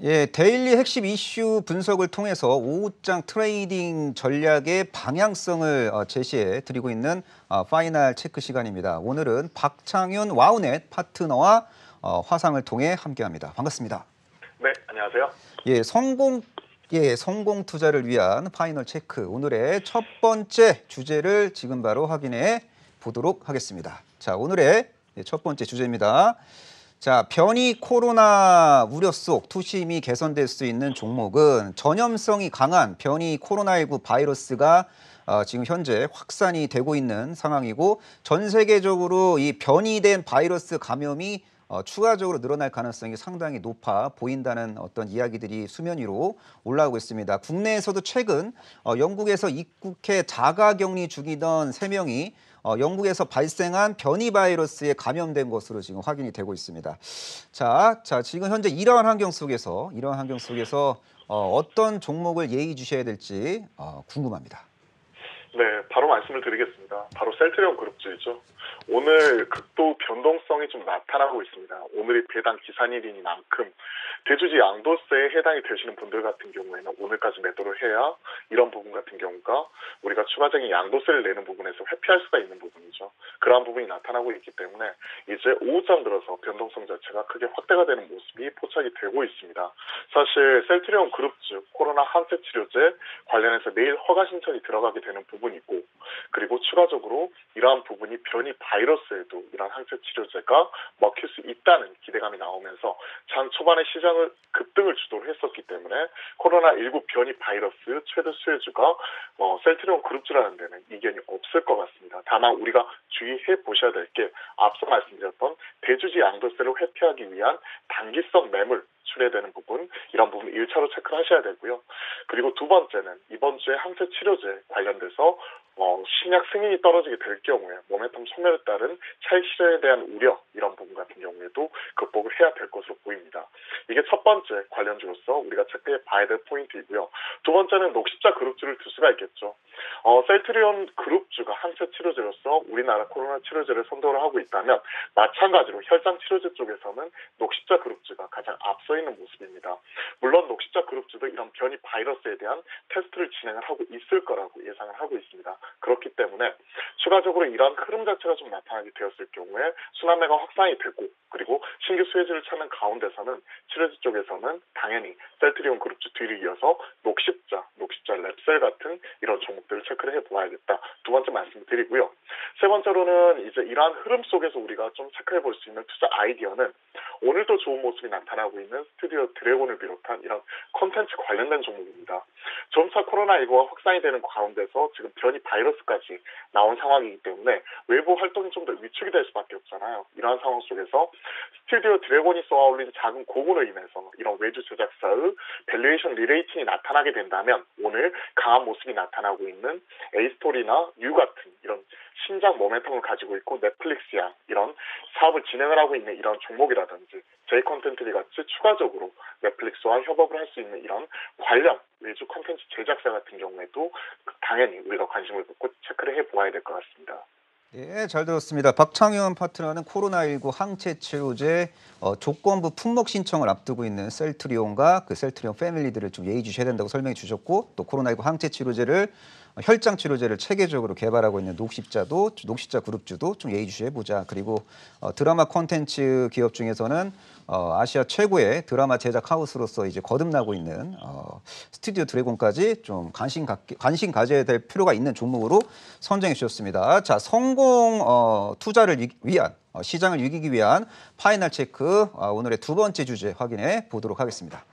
예, 데일리 핵심 이슈 분석을 통해서 오후장 트레이딩 전략의 방향성을 제시해 드리고 있는 파이널 체크 시간입니다. 오늘은 박창윤 와우넷 파트너와 화상을 통해 함께합니다. 반갑습니다. 네, 안녕하세요. 성공 투자를 위한 파이널 체크. 오늘의 첫 번째 주제를 지금 바로 확인해 보도록 하겠습니다. 자, 오늘의 첫 번째 주제입니다. 자, 변이 코로나 우려 속 투심이 개선될 수 있는 종목은 전염성이 강한 변이 코로나19 바이러스가 지금 현재 확산이 되고 있는 상황이고, 전 세계적으로 이 변이된 바이러스 감염이 추가적으로 늘어날 가능성이 상당히 높아 보인다는 어떤 이야기들이 수면 위로 올라오고 있습니다. 국내에서도 최근 영국에서 입국해 자가격리 중이던 3명이 영국에서 발생한 변이 바이러스에 감염된 것으로 지금 확인이 되고 있습니다. 자, 지금 현재 이러한 환경 속에서 어떤 종목을 예의주셔야 될지 궁금합니다. 네, 바로 말씀을 드리겠습니다. 바로 셀트리온 그룹주이죠. 오늘 극도 변동성이 좀 나타나고 있습니다. 오늘이 배당 기산일이니만큼 대주주 양도세에 해당이 되시는 분들 같은 경우에는 오늘까지 매도를 해야 이런 부분 같은 경우가 우리가 추가적인 양도세를 내는 부분에서 회피할 수가 있는 부분이죠. 그러한 부분이 나타나고 있기 때문에 이제 오후장 들어서 변동성 자체가 크게 확대가 되는 모습이 포착이 되고 있습니다. 사실 셀트리온 그룹주 코로나 항체 치료제 관련해서 내일 허가 신청이 들어가게 되는 부분이고, 그리고 추가적으로 이러한 부분이 변이 바이러스에도 이러한 항체 치료제가 먹힐 수 있다는 기대감이 나오면서 장 초반에 시장을 급등을 주도를 했었기 때문에 코로나19 변이 바이러스 최대 수혜주가 셀트리온 그룹주라는 데는 이견이 없을 것 같습니다. 다만 우리가 주의해 보셔야 될 게 앞서 말씀드렸던 대주주 양도세를 회피하기 위한 단기성 매물 출회되는 부분, 이런 부분 1차로 체크를 하셔야 되고요. 그리고 두 번째는 이번 주에 항체 치료제 관련돼서 신약 승인이 떨어지게 될 경우에 모멘텀 소멸에 따른 차익 실현에 대한 우려, 이런 부분 같은 경우에도 극복을 해야 될 것으로 보입니다. 이게 첫 번째 관련주로서 우리가 체크해 봐야 될 포인트이고요. 두 번째는 녹십자 그룹주를 둘 수가 있겠죠. 셀트리온 그룹주가 항체 치료제로서 우리나라 코로나 치료제를 선도를 하고 있다면, 마찬가지로 혈장 치료제 쪽에서는 녹십자 그룹주가 가장 앞서 있는 모습입니다. 물론 녹십자 그룹주도 이런 변이 바이러스에 대한 테스트를 진행을 하고 있을 거라고 예상을 하고 있습니다. 그렇기 때문에 추가적으로 이러한 흐름 자체가 좀 나타나게 되었을 경우에 순환매가 확산이 되고, 그리고 신규 수혜주를 찾는 가운데서는 치료제 쪽에서는 당연히 셀트리온 그룹주 뒤를 이어서 녹십자 랩셀 같은 이런 종목들을 체크를 해보아야겠다. 두 번째 말씀드리고요. 세 번째로는 이제 이러한 흐름 속에서 우리가 좀 체크해 볼 수 있는 투자 아이디어는 오늘도 좋은 모습이 나타나고 있는 스튜디오 드래곤을 비롯한 이런 콘텐츠 관련된 종목입니다. 점차 코로나19가 확산이 되는 가운데서 지금 변이 바이러스까지 나온 상황이기 때문에 외부 활동이 좀 더 위축이 될 수밖에 없잖아요. 이러한 상황 속에서 스튜디오 드래곤이 쏘아올린 작은 고문으로 인해서 이런 외주 제작사의 밸류에이션 리레이팅이 나타나게 된다면, 오늘 강한 모습이 나타나고 있는 에이스토리나 유 같은 이런 신작 모멘텀을 가지고 있고 넷플릭스야 이런 사업을 진행을 하고 있는 이런 종목이라든지 제이컨텐트리 같이 추가적으로 넷플릭스와 협업을 할 수 있는 이런 관련 외주 콘텐츠 제작사 같은 경우에도 당연히 우리가 관심을 갖고 체크를 해보아야 될 것 같습니다. 예, 잘 들었습니다. 박창윤 파트너는 코로나19 항체 치료제 조건부 품목 신청을 앞두고 있는 셀트리온과 그 셀트리온 패밀리들을 좀 예의주셔야 된다고 설명해 주셨고, 또 코로나19 항체 치료제를 혈장 치료제를 체계적으로 개발하고 있는 녹십자 그룹주도 좀 예의주시해 보자. 그리고 드라마 콘텐츠 기업 중에서는 아시아 최고의 드라마 제작 하우스로서 이제 거듭나고 있는 스튜디오 드래곤까지 좀 관심 가져야 될 필요가 있는 종목으로 선정해 주셨습니다. 자, 성공 투자를 위한 시장을 이기기 위한 파이널 체크, 오늘의 두 번째 주제 확인해 보도록 하겠습니다.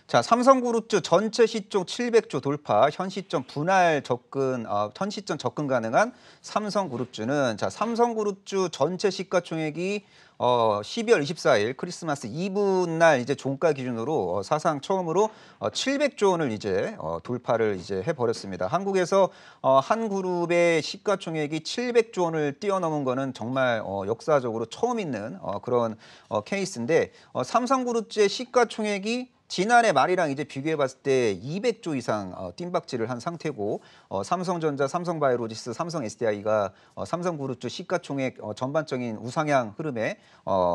자, 삼성그룹주 전체 시총 700조 돌파, 현 시점 접근 가능한 삼성그룹주는, 자, 삼성그룹주 전체 시가총액이 12월 24일 크리스마스 이브 날 이제 종가 기준으로 사상 처음으로 700조 원을 이제 돌파를 이제 해버렸습니다. 한국에서 한 그룹의 시가총액이 700조 원을 뛰어넘은 거는 정말 역사적으로 처음 있는 그런 케이스인데, 삼성그룹주의 시가총액이 지난해 말이랑 이제 비교해봤을 때 200조 이상 뜀박질을 한 상태고 삼성전자, 삼성바이오로직스, 삼성 SDI가 삼성그룹주 시가총액 전반적인 우상향 흐름에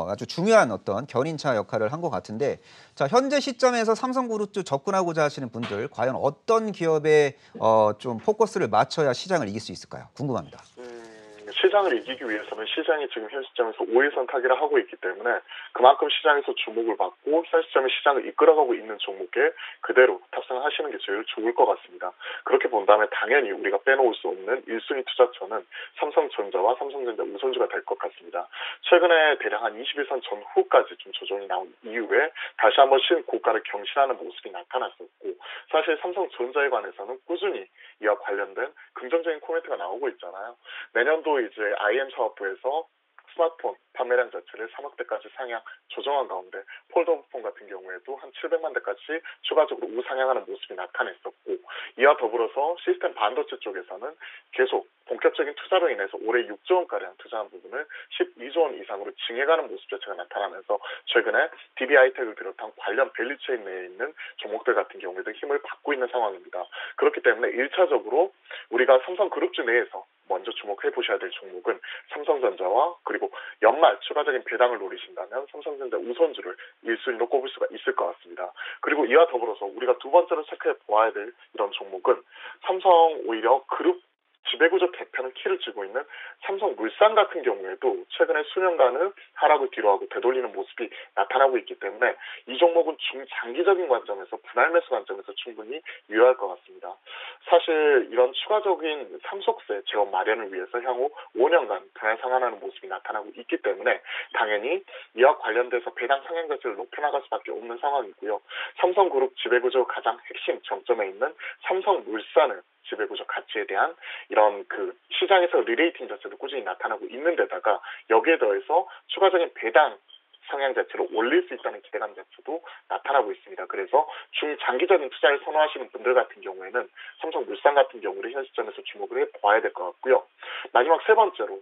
아주 중요한 어떤 견인차 역할을 한 것 같은데 자 현재 시점에서 삼성그룹주 접근하고자 하시는 분들 과연 어떤 기업에 좀 포커스를 맞춰야 시장을 이길 수 있을까요? 궁금합니다. 시장을 이기기 위해서는 시장이 지금 현 시점에서 5일선 타기를 하고 있기 때문에 그만큼 시장에서 주목을 받고 현 시점에 시장을 이끌어가고 있는 종목에 그대로 탑승하시는 게 제일 좋을 것 같습니다. 그렇게 본다면 당연히 우리가 빼놓을 수 없는 1순위 투자처는 삼성전자와 삼성전자 우선주가 될 것 같습니다. 최근에 대략 한 21선 전후까지 좀 조정이 나온 이후에 다시 한번 신고가를 경신하는 모습이 나타났었고 사실 삼성전자에 관해서는 꾸준히 이와 관련된 긍정적인 코멘트가 나오고 있잖아요. 내년도 이제 IM 사업부에서 스마트폰 판매량 자체를 3억대까지 상향 조정한 가운데 폴더폰 같은 경우에도 한 700만 대까지 추가적으로 우상향하는 모습이 나타냈었고 이와 더불어서 시스템 반도체 쪽에서는 계속 본격적인 투자로 인해서 올해 6조 원가량 투자한 부분을 12조 원 이상으로 증액하는 모습 자체가 나타나면서 최근에 DB하이텍을 비롯한 관련 밸류체인 내에 있는 종목들 같은 경우에도 힘을 받고 있는 상황입니다. 그렇기 때문에 1차적으로 우리가 삼성그룹주 내에서 먼저 주목해 보셔야 될 종목은 삼성전자와 그리고 연말 추가적인 배당을 노리신다면 삼성전자 우선주를 1순위로 꼽을 수가 있을 것 같습니다. 그리고 이와 더불어서 우리가 두 번째로 체크해 보아야 될 이런 종목은 삼성 오히려 그룹 지배구조 개편은 키를 쥐고 있는 삼성물산 같은 경우에도 최근에 수년간은 하락을 뒤로하고 되돌리는 모습이 나타나고 있기 때문에 이 종목은 중장기적인 관점에서 분할 매수 관점에서 충분히 유효할 것 같습니다. 사실 이런 추가적인 상속세 재원 마련을 위해서 향후 5년간 분할 상환하는 모습이 나타나고 있기 때문에 당연히 이와 관련돼서 배당 상향 자체를 높여나갈 수밖에 없는 상황이고요. 삼성그룹 지배구조 가장 핵심 정점에 있는 삼성물산을 지배구조 가치에 대한 이런 그 시장에서 리레이팅 자체도 꾸준히 나타나고 있는 데다가 여기에 더해서 추가적인 배당 상향 자체로 올릴 수 있다는 기대감 자체도 나타나고 있습니다. 그래서 중장기적인 투자를 선호하시는 분들 같은 경우에는 삼성물산 같은 경우를 현 시점에서 주목을 해봐야 될 것 같고요. 마지막 세 번째로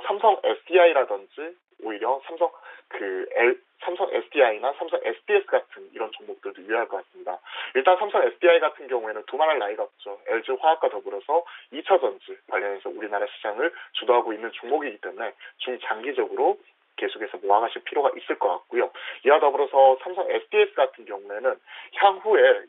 삼성 SDI라든지 오히려 삼성 SDI나 삼성 SDS 같은 이런 종목들도 유효할 것 같습니다. 일단 삼성 SDI 같은 경우에는 두말할 나위가 없죠. LG화학과 더불어서 2차 전지 관련해서 우리나라 시장을 주도하고 있는 종목이기 때문에 중장기적으로 계속해서 모아가실 필요가 있을 것 같고요. 이와 더불어서 삼성 SDS 같은 경우에는 향후에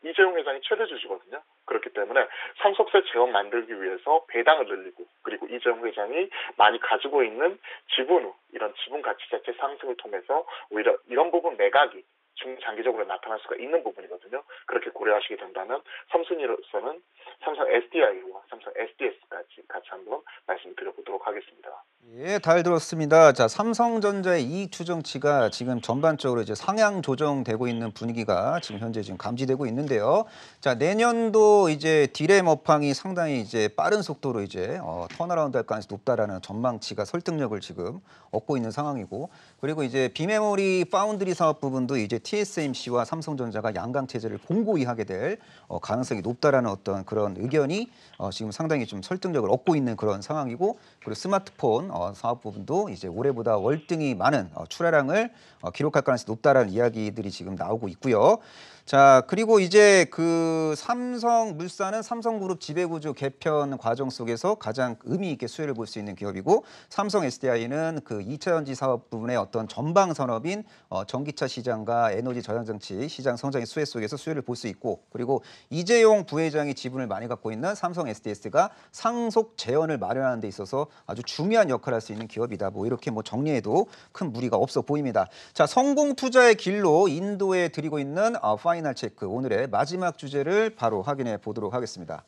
이재용 회장이 최대 주주거든요. 그렇기 때문에 상속세 재원 만들기 위해서 배당을 늘리고 그리고 이재용 회장이 많이 가지고 있는 지분 이런 지분 가치 자체 상승을 통해서 오히려 이런 부분 매각이 중장기적으로 나타날 수가 있는 부분이거든요. 그렇게 고려하시게 된다면 3순위로서는 삼성 SDI와 삼성 SDS까지 같이 한번 말씀드려보도록 하겠습니다. 예, 잘 들었습니다. 자, 삼성전자의 이익 추정치가 지금 전반적으로 이제 상향 조정되고 있는 분위기가 지금 현재 지금 감지되고 있는데요. 자, 내년도 이제 디램 업황이 상당히 이제 빠른 속도로 이제 턴어라운드 할 가능성이 높다라는 전망치가 설득력을 지금 얻고 있는 상황이고, 그리고 이제 비메모리 파운드리 사업 부분도 이제 TSMC와 삼성전자가 양강 체제를 공고히 하게 될 가능성이 높다라는 어떤 그런 의견이 지금 상당히 좀 설득력을 얻고 있는 그런 상황이고, 그리고 스마트폰 사업 부분도 이제 올해보다 월등히 많은 출하량을 기록할 가능성이 높다라는 이야기들이 지금 나오고 있고요. 자, 그리고 이제 그 삼성물산은 삼성그룹 지배구조 개편 과정 속에서 가장 의미 있게 수혜를 볼 수 있는 기업이고, 삼성 SDI는 그 2차 전지 사업 부분의 어떤 전방 산업인 전기차 시장과 에너지 저장장치 시장 성장의 수혜 속에서 수혜를 볼 수 있고, 그리고 이재용 부회장이 지분을 많이 갖고 있는 삼성 SDS가 상속 재원을 마련하는 데 있어서 아주 중요한 역할을 할 수 있는 기업이다. 뭐 이렇게 뭐 정리해도 큰 무리가 없어 보입니다. 자, 성공 투자의 길로 인도에 드리고 있는 파이널 체크 오늘의 마지막 주제를 바로 확인해 보도록 하겠습니다.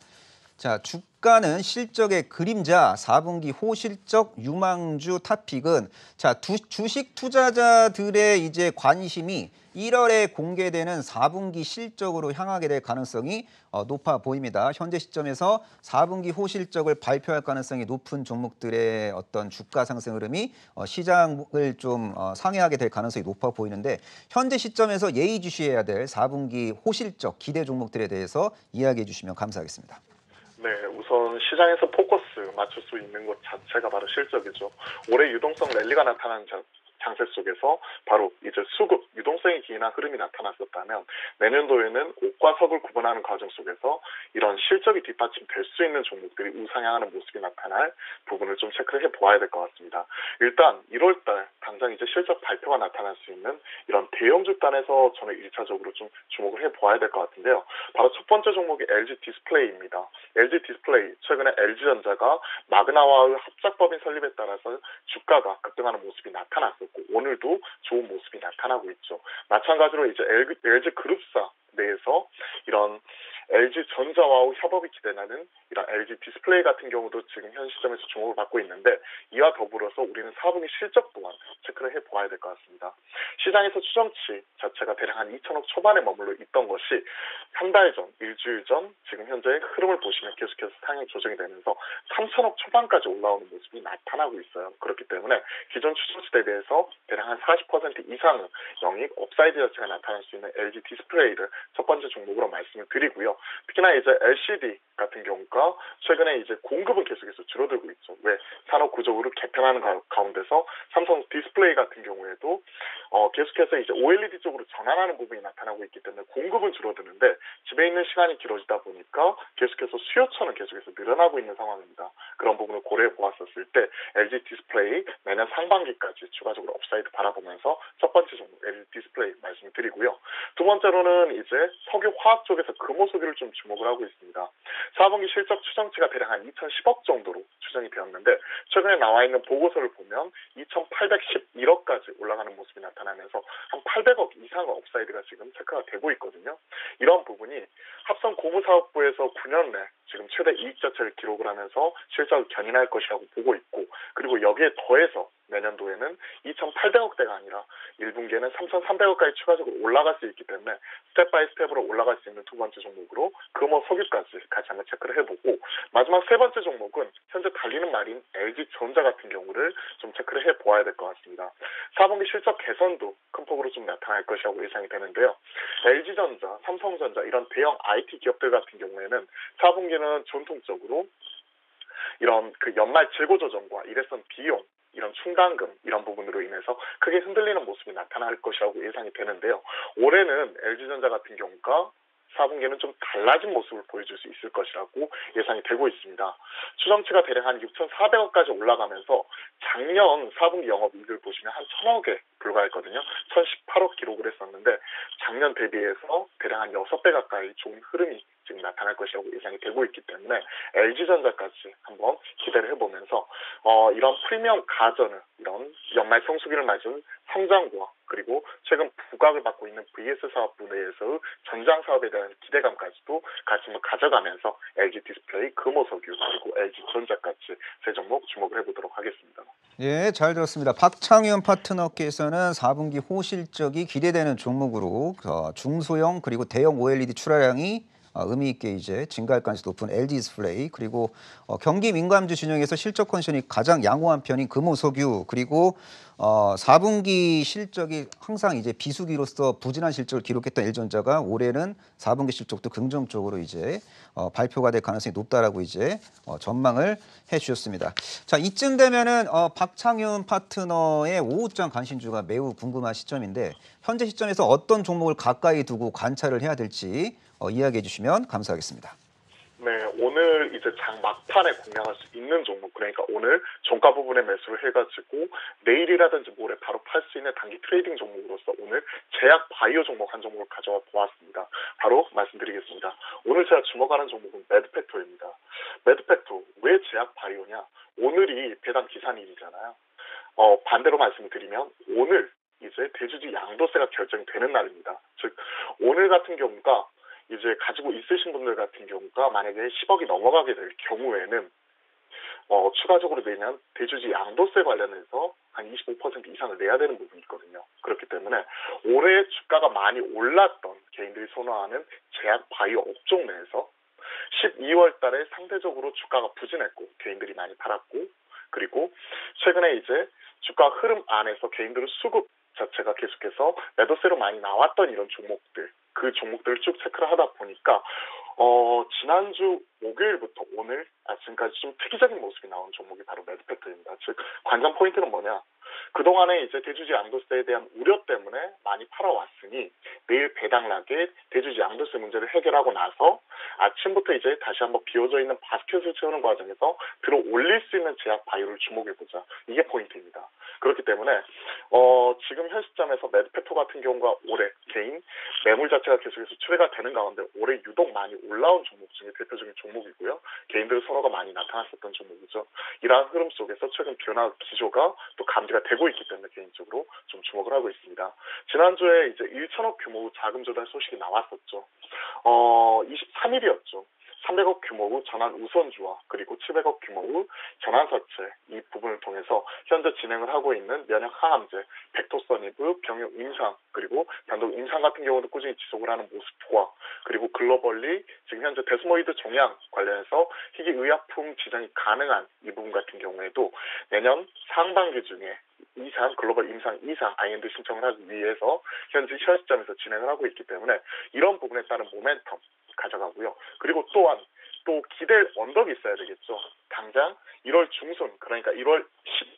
자, 주가는 실적의 그림자 4분기 호실적 유망주 탑픽은 자, 주식 투자자들의 이제 관심이 1월에 공개되는 4분기 실적으로 향하게 될 가능성이 높아 보입니다. 현재 시점에서 4분기 호실적을 발표할 가능성이 높은 종목들의 어떤 주가 상승 흐름이 시장을 좀 상회하게 될 가능성이 높아 보이는데, 현재 시점에서 예의주시해야 될 4분기 호실적 기대 종목들에 대해서 이야기해 주시면 감사하겠습니다. 네, 우선 시장에서 포커스 맞출 수 있는 것 자체가 바로 실적이죠. 올해 유동성 랠리가 나타난 장세 속에서 바로 이제 수급, 유동성이 기인한 흐름이 나타났었다면 내년도에는 옷과 석을 구분하는 과정 속에서 이런 실적이 뒷받침될 수 있는 종목들이 우상향하는 모습이 나타날 부분을 좀 체크를 해보아야 될 것 같습니다. 일단 1월달 당장 이제 실적 발표가 나타날 수 있는 이런 대형주 단에서 저는 1차적으로 좀 주목을 해보아야 될 것 같은데요. 바로 첫 번째 종목이 LG 디스플레이입니다. LG 디스플레이, 최근에 LG전자가 마그나와의 합작법인 설립에 따라서 주가가 급등하는 모습이 나타났었고 오늘도 좋은 모습이 나타나고 있죠. 마찬가지로 이제 LG 그룹사 내에서 이런 LG전자와의 협업이 기대나는 이런 LG 디스플레이 같은 경우도 지금 현 시점에서 주목을 받고 있는데 이와 더불어서 우리는 4분기 실적 또한 체크를 해보아야 될 것 같습니다. 시장에서 추정치 자체가 대략 한 2천억 초반에 머물러 있던 것이 한 달 전, 일주일 전 지금 현재 흐름을 보시면 계속해서 상향 조정이 되면서 3천억 초반까지 올라오는 모습이 나타나고 있어요. 그렇기 때문에 기존 추정치 대비해서 대략 한 40% 이상의 영익 업사이드 자체가 나타날 수 있는 LG 디스플레이를 첫 번째 종목으로 말씀을 드리고요. 특히나 이제 LCD 같은 경우가 최근에 이제 공급은 계속해서 줄어들고 있죠. 왜? 산업 구조를 개편하는 가운데서 삼성 디스플레이 같은 경우에도 계속해서 이제 OLED 쪽으로 전환하는 부분이 나타나고 있기 때문에 공급은 줄어드는데 집에 있는 시간이 길어지다 보니까 계속해서 수요처는 계속해서 늘어나고 있는 상황입니다. 그런 부분을 고려해 보았었을 때 LG 디스플레이 내년 상반기까지 추가적으로 업사이드 바라보면서 첫 번째 종목 LG 디스플레이 말씀드리고요. 두 번째로는 이제 석유 화학 쪽에서 금호석유를 좀 주목을 하고 있습니다. 4분기 실적 추정치가 대략 한 2,010억 정도로 추정이 되었는데 최근에 나와 있는 보고서를 보면 2,811억까지 올라가는 모습이 나타나면서 한 800억 이상의 업사이드가 지금 체크가 되고 있거든요. 이런 부분이 합성 고무사업부에서 9년 내 지금 최대 이익 자체를 기록을 하면서 실적을 견인할 것이라고 보고 있고 그리고 여기에 더해서 내년도에는 2,800억대가 아니라 1분기에는 3,300억까지 추가적으로 올라갈 수 있기 때문에 스텝 바이 스텝으로 올라갈 수 있는 두 번째 종목으로 금호 석유까지 같이 한번 체크를 해보고 마지막 세 번째 종목은 현재 달리는 말인 LG전자 같은 경우를 좀 체크를 해보아야 될 것 같습니다. 4분기 실적 개선도 큰 폭으로 좀 나타날 것이라고 예상이 되는데요. LG전자, 삼성전자 이런 대형 IT 기업들 같은 경우에는 4분기는 전통적으로 이런 그 연말 재고 조정과 일회성 비용 이런 충당금 이런 부분으로 인해서 크게 흔들리는 모습이 나타날 것이라고 예상이 되는데요. 올해는 LG전자 같은 경우가 4분기에는 좀 달라진 모습을 보여줄 수 있을 것이라고 예상이 되고 있습니다. 추정치가 대략 한 6,400억까지 올라가면서 작년 4분기 영업이익을 보시면 한 1,000억에 불과했거든요. 1,018억 기록을 했었는데 작년 대비해서 대략 한 6배 가까이 좋은 흐름이 지금 나타날 것이라고 예상이 되고 있기 때문에 LG전자까지 한번 기대를 해보면서 이런 프리미엄 가전을 이런 연말 성수기를 맞은 성장과 그리고 최근 부각을 받고 있는 VS 사업부 내에서의 전장 사업에 대한 기대감까지도 같이 한번 가져가면서 LG 디스플레이, 금호석유 그리고 LG전자까지 세 종목 주목을 해보도록 하겠습니다. 예, 잘 들었습니다. 박창현 파트너께서는 4분기 호실적이 기대되는 종목으로 중소형 그리고 대형 OLED 출하량이 의미 있게 이제 증가할 가능성이 높은 LG 디스플레이 그리고 경기 민감주 진영에서 실적 컨디션이 가장 양호한 편인 금호석유 그리고 4분기 실적이 항상 이제 비수기로서 부진한 실적을 기록했던 LG전자가 올해는 4분기 실적도 긍정적으로 이제 발표가 될 가능성이 높다라고 이제 전망을 해주셨습니다. 자, 이쯤 되면은 박창윤 파트너의 오후장 관심주가 매우 궁금한 시점인데 현재 시점에서 어떤 종목을 가까이 두고 관찰을 해야 될지 이야기해 주시면 감사하겠습니다. 네, 오늘 이제 장 막판에 공략할 수 있는 종목, 그러니까 오늘 종가 부분에 매수를 해가지고 내일이라든지 모레 바로 팔 수 있는 단기 트레이딩 종목으로서 오늘 제약 바이오 종목 한 종목을 가져와 보았습니다. 바로 말씀드리겠습니다. 오늘 제가 주목하는 종목은 매드팩토입니다. 매드팩토, 왜 제약 바이오냐? 오늘이 배당 기산일이잖아요. 반대로 말씀을 드리면 오늘 이제 대주주 양도세가 결정이 되는 날입니다. 즉 오늘 같은 경우가 이제 가지고 있으신 분들 같은 경우가 만약에 10억이 넘어가게 될 경우에는 추가적으로 내년 대주주 양도세 관련해서 한 25% 이상을 내야 되는 부분이 있거든요. 그렇기 때문에 올해 주가가 많이 올랐던 개인들이 선호하는 제약 바이오 업종 내에서 12월 달에 상대적으로 주가가 부진했고 개인들이 많이 팔았고 그리고 최근에 이제 주가 흐름 안에서 개인들의 수급 자체가 계속해서 매도세로 많이 나왔던 이런 종목들 그 종목들을 쭉 체크를 하다 보니까 지난주 목요일부터 오늘 아침까지 좀 특이적인 모습이 나온 종목이 바로 매드팩토입니다. 즉, 관전 포인트는 뭐냐? 그동안에 이제 대주주 양도세에 대한 우려 때문에 많이 팔아왔으니 내일 배당락에 대주주 양도세 문제를 해결하고 나서 아침부터 이제 다시 한번 비워져 있는 바스켓을 채우는 과정에서 들어 올릴 수 있는 제약 바이오를 주목해보자. 이게 포인트입니다. 그렇기 때문에 지금 현 시점에서 매드팩토 같은 경우가 올해 개인 매물 자체가 계속해서 출회가 되는 가운데 올해 유독 많이 올라온 종목 중에 대표적인 종목이고요. 개인들 선호가 많이 나타났었던 종목이죠. 이러한 흐름 속에서 최근 변화 기조가 또 감지가 되고 있기 때문에 개인적으로 좀 주목을 하고 있습니다. 지난주에 이제 1천억 규모 자금 조달 소식이 나왔었죠. 23일이었죠. 300억 규모의 전환 우선주와 그리고 700억 규모의 전환사채 이 부분을 통해서 현재 진행을 하고 있는 면역 항암제, 벡토서니브, 병역 임상 그리고 단독 임상 같은 경우도 꾸준히 지속을 하는 모습과 그리고 글로벌리 지금 현재 데스모이드 종양 관련해서 희귀의약품 지정이 가능한 이 부분 같은 경우에도 내년 상반기 중에 이상 글로벌 임상 이상 IND 신청을 하기 위해서 현재 현 시점에서 진행을 하고 있기 때문에 이런 부분에 따른 모멘텀 가져가고요. 그리고 또한 또 기댈 언덕이 있어야 되겠죠. 당장 1월 중순 그러니까 1월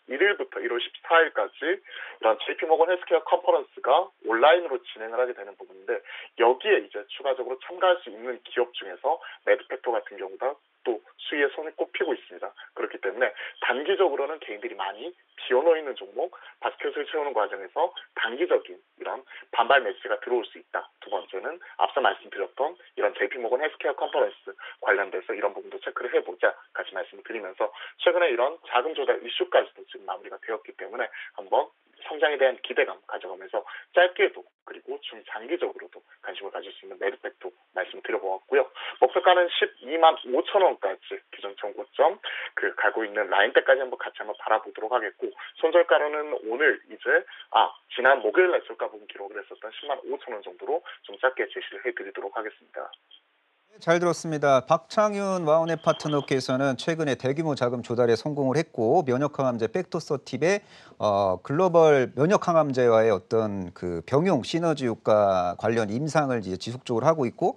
11일부터 1월 14일까지 이런 JP모건 헬스케어 컨퍼런스가 온라인으로 진행을 하게 되는 부분인데 여기에 이제 추가적으로 참가할 수 있는 기업 중에서 매드팩토 같은 경우가 또 수위에 손을 꼽히고 있습니다. 그렇기 때문에 단기적으로는 개인들이 많이 비워놓여 있는 종목, 바스켓을 채우는 과정에서 단기적인 이런 반발 매수가 들어올 수 있다. 두 번째는 앞서 말씀드렸던 이런 JP모건 헬스케어 컨퍼런스 관련돼서 이런 부분도 체크를 해보자 같이 말씀을 드리면서 최근에 이런 자금 조달 이슈까지도 지금 마무리가 되었기 때문에 한번 성장에 대한 기대감 가져가면서 짧게도 그리고 중장기적으로도 관심을 가질 수 있는 매드팩토 말씀을 드려보았고요. 목표가는 12만 5천 원까지 기존 정고점 가고 있는 라인대까지 한번 바라보도록 하겠고 손절가로는 오늘 이제 지난 목요일날 저가 부분 기록을 했었던 10만 5천 원 정도로 좀 짧게 제시를 해드리도록 하겠습니다. 잘 들었습니다. 박창윤 와운의 파트너께서는 최근에 대규모 자금 조달에 성공을 했고 면역항암제 벡토서팁의 글로벌 면역항암제와의 어떤 그 병용 시너지 효과 관련 임상을 이제 지속적으로 하고 있고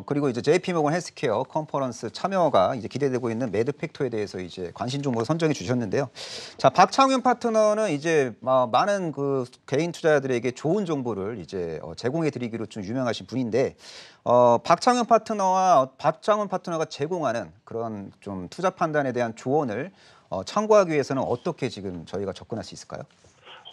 그리고 이제 JP모건 헬스케어 컨퍼런스 참여가 이제 기대되고 있는 매드팩토에 대해서 이제 관심 종목을 선정해 주셨는데요. 자, 박창윤 파트너는 이제 많은 그 개인 투자자들에게 좋은 정보를 이제 제공해 드리기로 좀 유명하신 분인데 박창윤 파트너가 제공하는 그런 좀 투자 판단에 대한 조언을 참고하기 위해서는 어떻게 지금 저희가 접근할 수 있을까요?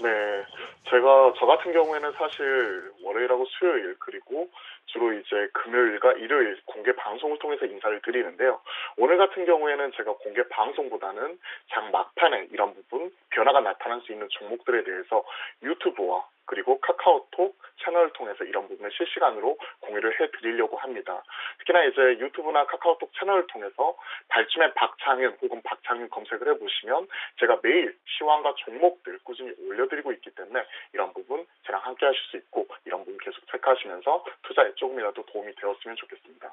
네, 저 같은 경우에는 사실 월요일하고 수요일 그리고 주로 이제 금요일과 일요일 공개 방송을 통해서 인사를 드리는데요. 오늘 같은 경우에는 제가 공개 방송보다는 장 막판에 이런 부분 변화가 나타날 수 있는 종목들에 대해서 유튜브와 그리고 카카오톡 채널을 통해서 이런 부분을 실시간으로 공유를 해드리려고 합니다. 특히나 이제 유튜브나 카카오톡 채널을 통해서 발주맨 박창윤 혹은 박창윤 검색을 해보시면 제가 매일 시황과 종목들 꾸준히 올려드리고 있기 때문에 이런 부분 저랑 함께 하실 수 있고 이런 부분 계속 체크하시면서 투자에 조금이라도 도움이 되었으면 좋겠습니다.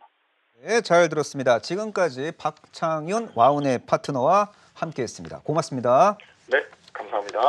네, 잘 들었습니다. 지금까지 박창윤 와운의 파트너와 함께했습니다. 고맙습니다. 네, 감사합니다.